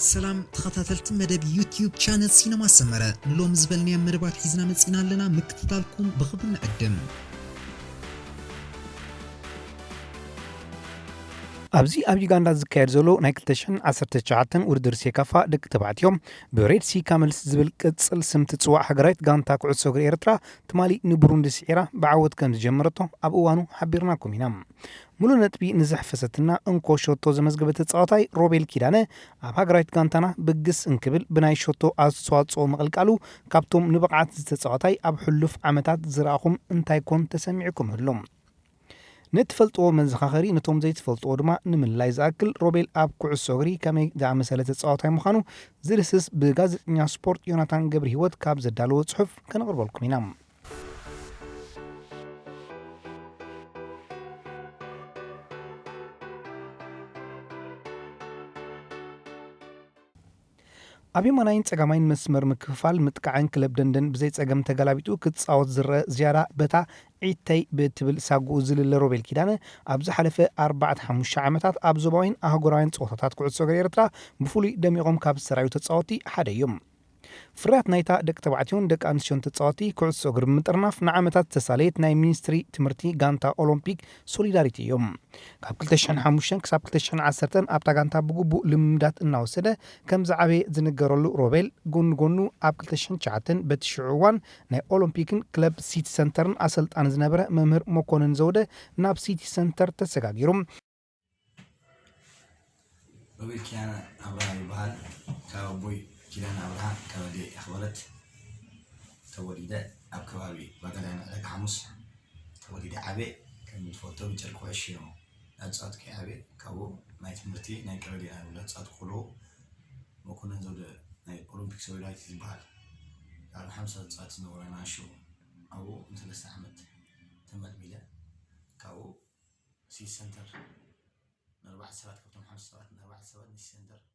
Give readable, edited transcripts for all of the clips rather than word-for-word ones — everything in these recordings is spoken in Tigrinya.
سلام تخطاتلت مدب يوتيوب channel سينما سمرة نلوم زبلني مربات حزنا متسينا لنا مكتتالكم بخبر نقدم أبزي أوغندا ዝካየድ ዘሎ ናይ 2019 ውድድር ሴካፋ ደቂ ተባዕትዮ ብሬድ ሲ ካመልስ ዝብል ቅጽል ስም ትጽዋዕ ሃገራዊት ጋንታ ኩዕሶ እግሪ ኤርትራ ትማሊ ንቡሩንዲ ሲዒራ ብዓወት ከም ዝጀመረቶ ኣብ እዋኑ ሓቢርናኩም ኢና ሙሉ ነጥቢ ንዝሕፈሰትና እንኮ ሾቶ ዘመዝገበ ተጻዋታይ ሮቤል ኪዳነ ኣብ ሃገራዊት ጋንታና ብግስ እንክብል ብናይ ሾቶ ኣስተዋጽኦ መቕልቃሉ ካብቶም ንብቕዓት ዝተጻዋታይ ኣብ ሕሉፍ ዓመታት ዝረኣኹም እንታይ ኮን ተሰሚዕኩም ህሎም نتفلتو من زخاخري نتوم زي تفلتو دما نملاي زاكل روبيل اب كعسو اغري كامي دا مسألة تصاوتاي مخانو زرسس بغازتنيا سبورت يوناتان قبر هيوت كاب زدالو صحف كنغربالكم ينام أبي مناين تجمعين مسمر مكفال متكعين كلب دندن بزي تجمع تجلابيتو كتصاوت زر زيارة بتاع عيتي بتبل ساقو زل الروبيل كيدانه أبز حلفة 4-5 عامات أبز باين أهجراين صوتات كعد صغيرة بفولي دميقهم كاب سرايو تصاوتي حدا يوم فرات نايتا دك تبعتيون دك أنشون تتصاوتي كعد صغير مترناف نعمتات تساليت ناي مينستري تمرتي غانتا أولمبيك سوليداريتي يوم كاب كلتشان حموشن كساب كلتشان عسرتن أبتا غانتا بقبو لمدات الناوسدة كم زعبي زنقرولو روبيل غونو أب كلتشان شعاتن بتشعوان ناي أولمبيكن كلب سيتي سنترن أصلت أن زنبرة ممهر مكونن زودة ناب سيتي سنتر تسقاقيرم روبيل كيانا أبراهيم البحر كاوبوي كيانا أبراهيم كوالي أخبارت توليدة أب كوالي بدلنا لك حمص توليدة عبي كان يتفوتو بجركو عشيرو أتصاد كعبي كاو نايت مرتي ناي كوالي أنا أتصاد خلو مكونن زودة ناي أولمبيك سويلايتي البحر على 5 أتصاد نورنا شو أو مثل استعمت تمت بلا كاو سي سنتر نربح سبات كابتن 5 سبات نربح سبات نسي سنتر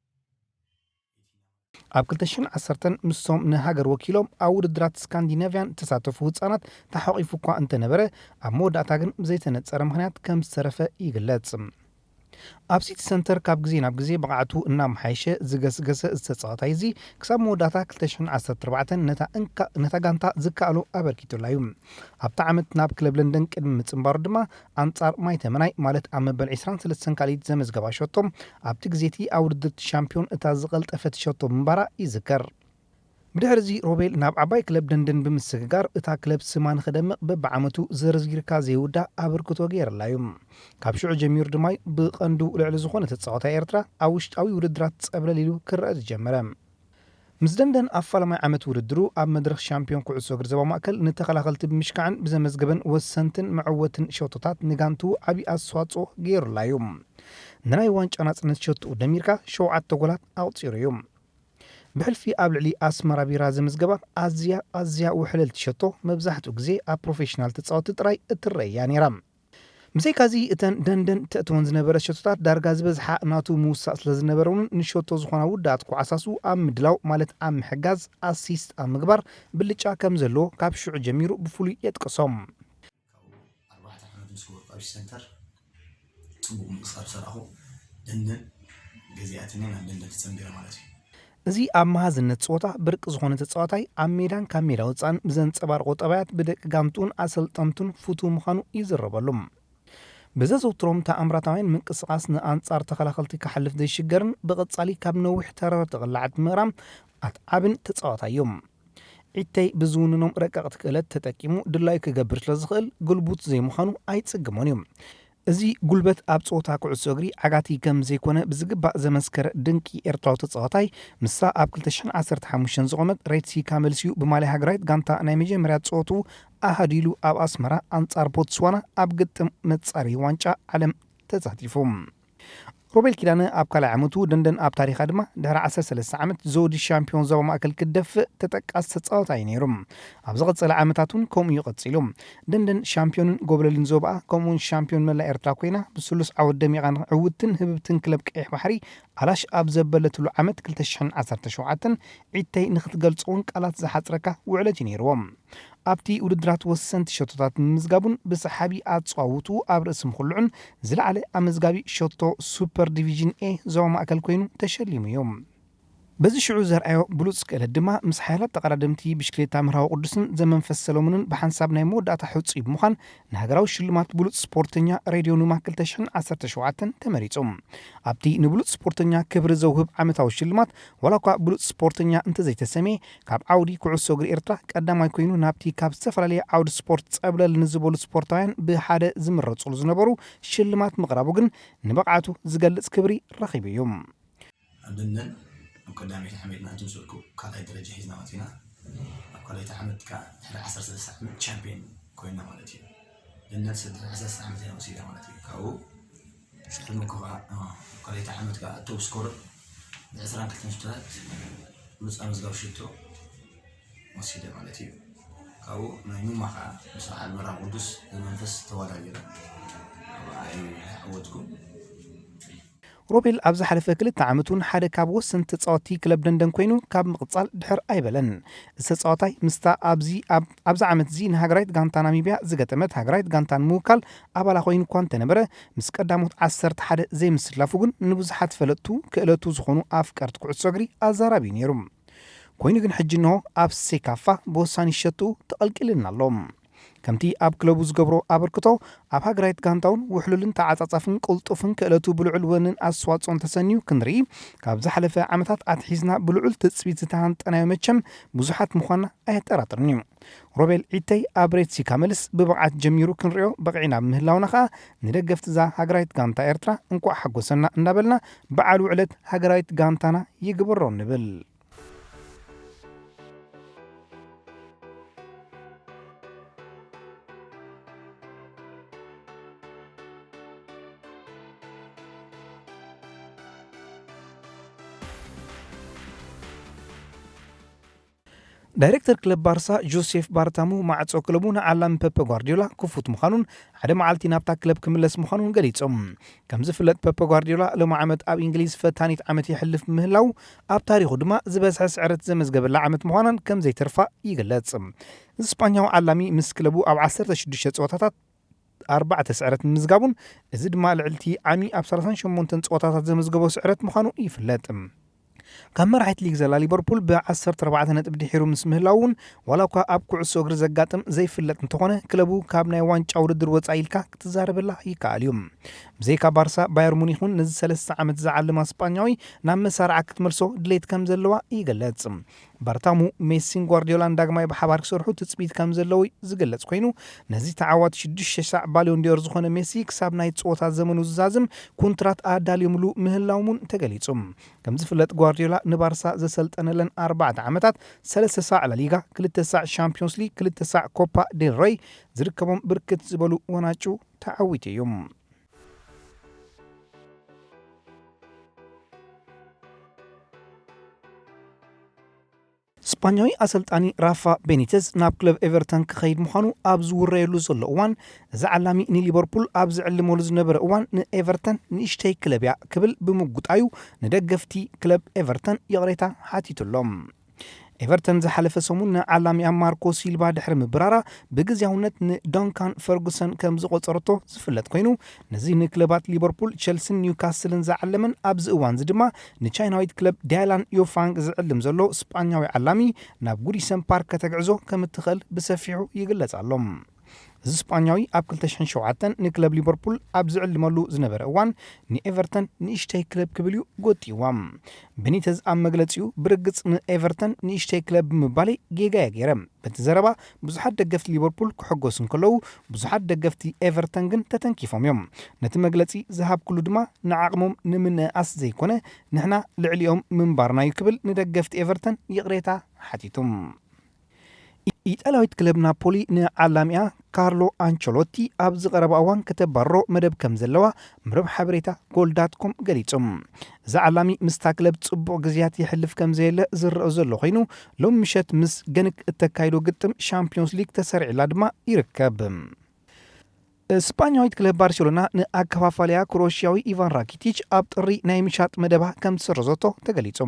ኣብ 2010 ምሶም ንሃገር ወኪሎም ኣብ ውድድራት ስካንዲናቪያን ተሳተፉ ህጻናት ተሓቂፉ እኳ እንተነበረ ኣብ መወዳእታ ግን ብዘይተነጸረ ምክንያት ከም ዝተረፈ ይግለጽ ኣብ ሲቲ ሰንተር ካብ ግዜ ናብ ግዜ ብቕዓቱ እናመሓየሸ ዝገስገሰ ዝተጻዋታይ እዚ ክሳብ መወዳእታ 2014 ነታ ጋንታ ዝከኣሉ ኣበርኪቱላ እዩ ኣብታ ዓመት ናብ ክለብ ለንደን ቅድሚ ምጽምባሩ ድማ ኣንጻር ማይ ተመናይ ማለት ኣብ መበል 23 ካሊት ዘመዝገባ ሸቶም ኣብቲ ግዜቲ ኣብ ውድድር ሻምፒዮን እታ ዝቐልጠፈት ሸቶ ምንባራ ይዝከር بدحرزي روبيل ناب عباي كلب دندن بمسكجار اتا كلب سمان خدمق ببعمتو زرزيركا زيودا ابركتو غير لايوم كابشو جمير دماي بقندو لعل زخونه تصاوتا ايرترا اوشطاوي ودرات صبر ليلو كرات جمرم مزدندن افلما عمت ودرو اب مدرخ شامبيون كعسو غرزبا ماكل نتخلاخلت بمشكعن بزمزغبن وسنتن معوتن شوطات نغانتو ابي اسواصو غير لايوم نراي وانچ اناصنت شوطو دميركا شوعات تغولات اوصيريوم بحلفي قبل أسمر بيراز مزجبة أزياء وحلل تشطو مبزحت وجزي بروفيشنال تتصاوت تراي التري يعني رام مسي كازي إتن دندن تأتون زنبرة شطات درجاز بزحق ناتو موسى أصل زنبرون نشطو زخنا وداتكو عساسو أم دلاو مالت أم حجاز أسيست أم مجبر باللي جا كم زلو كابشو جميرو بفولي يتقسم 4 عامات مسؤول في السنتر تبو مصاب صراحه دندن جزياتنا دندن تسمير مالتي እዚ ኣብ ማሃዝነት ጾታ ብርቅ ዝኾነ ተጻዋታይ ኣብ ሜዳን ካብ ሜዳ ወጻን ብዘንጸባርቆ ጠባያት ብደቂ ጋንቱን ኣሰልጠንቱን ፍቱ ምዃኑ ይዝረበሎም ብዘዘውትሮም ተኣምራታውያን ምንቅስቓስ ንኣንጻር ተኸላኸልቲ ክሓልፍ ዘይሽገርን ብቐጻሊ ካብ ነዊሕ ተረር ተቕላዕት ምዕራም ኣትዓብን ተጻዋታዮም ዒተይ ብዝውንኖም ረቀቕቲ ክእለት ተጠቂሙ ድላይ ክገብር ስለ ዝኽእል ግልቡት ዘይምዃኑ ኣይጽግሞን እዮም እዚ ጉልበት ኣብ ጾታ ኩዕሶ እግሪ ዓጋቲ ከም ዘይኮነ ብዝግባእ ዘመስከረ ድንቂ ኤርትራዊ ተጻዋታይ ምሳ ኣብ 2015 ዝቆመት ሬድሲ ካመልሲዩ ብማልያ ሃገራዊት ጋንታ ናይ መጀመርያ ጾቱ ኣሃዲሉ ኣብ ኣስመራ ኣንጻር ቦትስዋና ኣብ ግጥም መጻሪ ዋንጫ ዓለም ተሳቲፎም روبيل كيدانه أب كلا عمتو دندن أب تاريخ أدمه دهر 13 عمت زود الشامبيون زوا مأكل كدف تتقاس تصاوت عينيرم أبزغت صلاة عمتاتون كوم يقتصيلهم دندن شامبيون قبل النزوبة كومون شامبيون ملا إرتراكوينا بسلوس عود دمي عن عودتن هببتن كلب كإح بحري علاش أب زبلت له عمت كل تشحن 10 شوعاتن عيتي نخت قلصون قالات زحات ركا وعلى جنيروم ኣብቲ ውድድራት ወሰንቲ ሸቶታት ምዝጋቡን ብሰሓቢ ኣጽዋውቱ ኣብ ርእስም ኩልዑን ዝለዓለ ኣመዝጋቢ ሸቶ ሱፐር ዲቪዥን ኤ ዞባ ማእከል ኮይኑ ተሸሊሙ እዮም በዚ ሽዑ ዘርአዮ ብሉጽ ክእለት ድማ ምስ ሓያላት ተቐዳደምቲ ብሽክሌታ ምርሃዊ ቅዱስን ዘመንፈስ ሰሎሞንን ብሓንሳብ ናይ መወዳእታ ሕፁ ብምዃን ንሃገራዊ ሽልማት ብሉጽ ስፖርተኛ ሬድዮ ኑማ 2017 ተመሪፆም ኣብቲ ንብሉጽ ስፖርተኛ ክብሪ ዘውህብ ዓመታዊ ሽልማት ዋላ እኳ ብሉጽ ስፖርተኛ እንተዘይተሰመየ ካብ ዓውዲ ኩዕሶ እግሪ ኤርትራ ቀዳማይ ኮይኑ ናብቲ ካብ ዝተፈላለየ ዓውዲ ስፖርት ፀብለል ንዝበሉ ስፖርታውያን ብሓደ ዝምረፅሉ ዝነበሩ ሽልማት ምቕራቡ ግን ንብቕዓቱ ዝገልጽ ክብሪ ረኺቡ እዩ قدامي حميد ما أنتم سلكوا كذا درجة حزنا واتينا أقول لي حمد كا 10 ساعة تشامبيون كوينا مالتي لأن 10 ساعة مثلا وسيلة مالتي كاو المكوا أقول لي حمد كا توب سكور 10 كتير شتات بس أنا زغاو شتو وسيلة مالتي كاو ما يوم ما خا مساعد المرة قدس المنفس توالى جدا أودكم ሮቤል ኣብ ዝሓለፈ 2 ዓመቱን ሓደ ካብ ወሰንቲ ተጻዋቲ ክለብ ደንደን ኮይኑ ካብ ምቕጻል ድሕር ኣይበለን እዚ ተጻዋታይ ምስታ ኣብዚ ዓመት እዚ ንሃገራዊት ጋንታ ናሚብያ ዝገጠመት ሃገራዊት ጋንታ ንምውካል ኣባላ ኮይኑ እኳ እንተነበረ ምስ ቀዳሞት 11 ዘይምስላፉ ግን ንብዙሓት ፈለጥቱ ክእለቱ ዝኾኑ ኣፍቀርቲ ኩዕሶ እግሪ ኣዛራቢ ነይሩ ኮይኑ ግን ሕጂ እንሆ ኣብ ሴካፋ ብወሳኒ ሸጡ ተቐልቂልና ኣሎም ከምቲ ኣብ ክለቡ ዝገብሮ ኣበርክቶ ኣብ ሃገራዊት ጋንታውን ውሕሉልን ተዓጻጻፍን ቅልጡፍን ክእለቱ ብልዑል ወንን ኣስተዋፅኦን ተሰኒዩ ክንርኢ ካብ ዝሓለፈ ዓመታት ኣትሒዝና ብልዑል ትፅቢት ዝተሃንጠናዮ መቸም ብዙሓት ምዃንና ኣየጠራጥርን እዩ ሮቤል ዒተይ ኣብ ሬትሲካ መልስ ብብቕዓት ጀሚሩ ክንሪኦ በቂዕና ብምህላውና ከዓ ንደገፍቲ እዛ ሃገራዊት ጋንታ ኤርትራ እንቋዕ ሓጎሰና እንዳበልና በዓል ውዕለት ሃገራዊት ጋንታና ይግበሮ ንብል ዳይሬክተር ክለብ ባርሳ ጆሴፍ ባርታሙ ማዕጾ ክለቡ ንዓላሚ ፔፕ ጓርዲዮላ ክፉት ምዃኑን ሓደ መዓልቲ ናብታ ክለብ ክምለስ ምዃኑን ገሊጾም ከም ዝፍለጥ ፔፕ ጓርዲዮላ ሎሚ ዓመት ኣብ እንግሊዝ ፈታኒት ዓመት ይሕልፍ ምህላው ኣብ ታሪኹ ድማ ዝበዝሐ ስዕረት ዘመዝገበላ ዓመት ምዃናን ከም ዘይተርፋ ይግለጽ እስፓኛዊ ዓላሚ ምስ ክለቡ ኣብ 16 ፀወታታት 4 ስዕረት ምዝጋቡን እዚ ድማ ልዕልቲ ዓሚ ኣብ 38 ፀወታታት ዘመዝገበ ስዕረት ምዃኑ ይፍለጥ ካብ መራሒት ሊግ ዘላ ሊቨርፑል ብ14 ነጥብ ድሒሩ ምስ ምህላውን ዋላ እኳ ኣብ ኩዕሶ እግሪ ዘጋጥም ዘይፍለጥ እንተኾነ ክለቡ ካብ ናይ ዋንጫ ውድድር ወፃኢ ኢልካ ክትዛረበላ ይከኣል እዩ ብዘይካ ባርሳ ባየር ሙኒክ እውን ነዚ 3 ዓመት ዝዓለማ እስፓኛዊ ናብ መሳርዓ ክትመልሶ ድሌት ከም ዘለዋ ይገለጽ ባርታሙ ሜሲን ጓርዲዮላን ዳግማይ ብሓባር ክሰርሑ ትፅቢት ከም ዘለዎ ዝገልጽ ኮይኑ ነዚ ተዓዋት 6 ሳዕ ባሊዮን ዲዮር ዝኾነ ሜሲ ክሳብ ናይ ፀወታ ዘመኑ ዝዛዝም ኮንትራት ኣዳልየምሉ ምህላውን ተገሊጹ ከም ዝፍለጥ ጓርዲዮላ ንባርሳ ዘሰልጠነለን 4 ዓመታት 3 ሳዕ ላሊጋ 2 ሳዕ ሻምፒዮንስ ሊግ 2 ሳዕ ኮፓ ዴል ሬይ ዝርከቦም ብርክት ዝበሉ ወናጩ ተዓዊት እዮም ስፓኛዊ ኣሰልጣኒ ራፋ ቤኒቴዝ ናብ ክለብ ኤቨርተን ክኸይድ ምዃኑ ኣብ ዝውረየሉ ዘሎ እዋን እዚ ዓላሚ ንሊቨርፑል ኣብ ዝዕልመሉ ዝነበረ እዋን ንኤቨርተን ንእሽተይ ክለብ እያ ክብል ብምጉጣዩ ንደገፍቲ ክለብ ኤቨርተን ይቕሬታ ሓቲቱሎም ኤቨርተን ዝሓለፈ ሰሙን ንዓላሚኣ ማርኮ ሲልቫ ድሕሪ ምብራራ ብግዝያውነት ንዶንካን ፈርጉሰን ከም ዝቆፀረቶ ዝፍለጥ ኮይኑ ነዚ ንክለባት ሊቨርፑል ቸልሲን ኒውካስልን ዝዓለመን ኣብዚ እዋን ድማ ንቻይናዊት ክለብ ዳይላን ዮፋንግ ዝዕልም ዘሎ ስፓኛዊ ዓላሚ ናብ ጉዲሰን ፓርክ ከተግዕዞ ከም እትኽእል ብሰፊሑ ይግለጽ ኣሎም እዚ ስፓኛዊ ኣብ 2007 ንክለብ ሊቨርፑል ኣብ ዝዕልመሉ ዝነበረ እዋን ንኤቨርተን ንእሽተይ ክለብ ክብልዩ ጎጢዎም ቤኒቴዝ ኣብ መግለፂኡ ብርግጽ ንኤቨርተን ንእሽተይ ክለብ ብምባለይ ጌጋየ ገይረ በቲ ዘረባ ብዙሓት ደገፍቲ ሊቨርፑል ክሕጎሱ እንከለዉ ብዙሓት ደገፍቲ ኤቨርተን ግን ተተንኪፎም እዮም ነቲ መግለፂ ዝሃብኩሉ ድማ ንዓቕሞም ንምንኣስ ዘይኮነ ንሕና ልዕሊኦም ምንባርናዩ ክብል ንደገፍቲ ኤቨርተን ይቕሬታ ሓቲቱም ኢጣልያዊት ክለብ ናፖሊ ንዓላሚኣ ካርሎ አንቸሎቲ ኣብ ዝቐረበ እዋን ከተባሮ መደብ ከም ዘለዋ ምርብ ሓበሬታ ጎል.ኮም ገሊጾም እዚ ዓላሚ ምስታ ክለብ ጽቡቕ ግዝያት ይሕልፍ ከም ዘየለ ዝረአ ዘሎ ኮይኑ ሎም ምሸት ምስ ገንክ እተካይዶ ግጥም ሻምፒዮንስ ሊግ ተሰሪዕላ ድማ ይርከብ እስፓኛዊት ክለብ ባርሴሎና ንኣከፋፋልያ ክሮኤሽያዊ ኢቫን ራኪቲች ኣብ ጥሪ ናይ ምሻጥ መደባ ከም ትሰርዘቶ ተገሊጹ።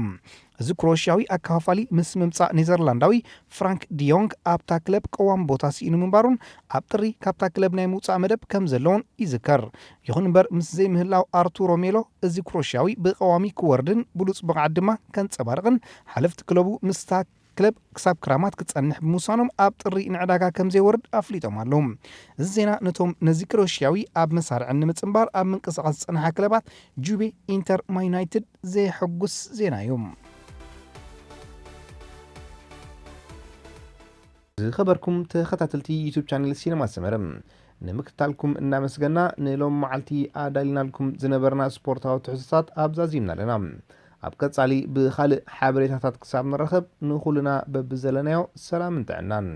እዚ ክሮኤሽያዊ ኣከፋፋሊ ምስ ምምጻእ ኔዘርላንዳዊ ፍራንክ ዲዮንግ ኣብታ ክለብ ቀዋሚ ቦታ ሲኢኑ ምንባሩን ኣብ ጥሪ ካብታ ክለብ ናይ ምውፃእ መደብ ከም ዘለዎን ይዝከር። ይኹን እምበር ምስ ዘይምህላው ኣርቱሮ ሜሎ እዚ ክሮኤሽያዊ ብቀዋሚ ክወርድን ብሉፅ ብቕዓት ድማ ከንፀባርቕን ሓለፍቲ ክለቡ ምስታ ክለብ ክሳብ ክራማት ክጸንሕ ብምውሳኖም ኣብ ጥሪ ንዕዳጋ ከም ዘይወርድ ኣፍሊጦም ኣለዉ። እዚ ዜና ነቶም ነዚ ክሮኤሽያዊ ኣብ መሳርዕ ንምጽንባር ኣብ ምንቅስቓስ ዝጸንሓ ክለባት ጁቤ፣ ኢንተር፣ ማን ዩናይትድ ዘይሐጉስ ዜና እዩ። ዝኸበርኩም ተኸታተልቲ ዩቱብ ቻነል ሲነማ ሰመረ ንምክትታልኩም እናመስገና ንሎም መዓልቲ ኣዳሊናልኩም ዝነበርና ስፖርታዊ ትሕዝቶታት ኣብዛዚምና ኣለና። ኣብ ቀጻሊ ብኻልእ ሓበሬታታት ክሳብ ንረኸብ ንኹልና በብዘለናዮ ሰላም እንተዕናን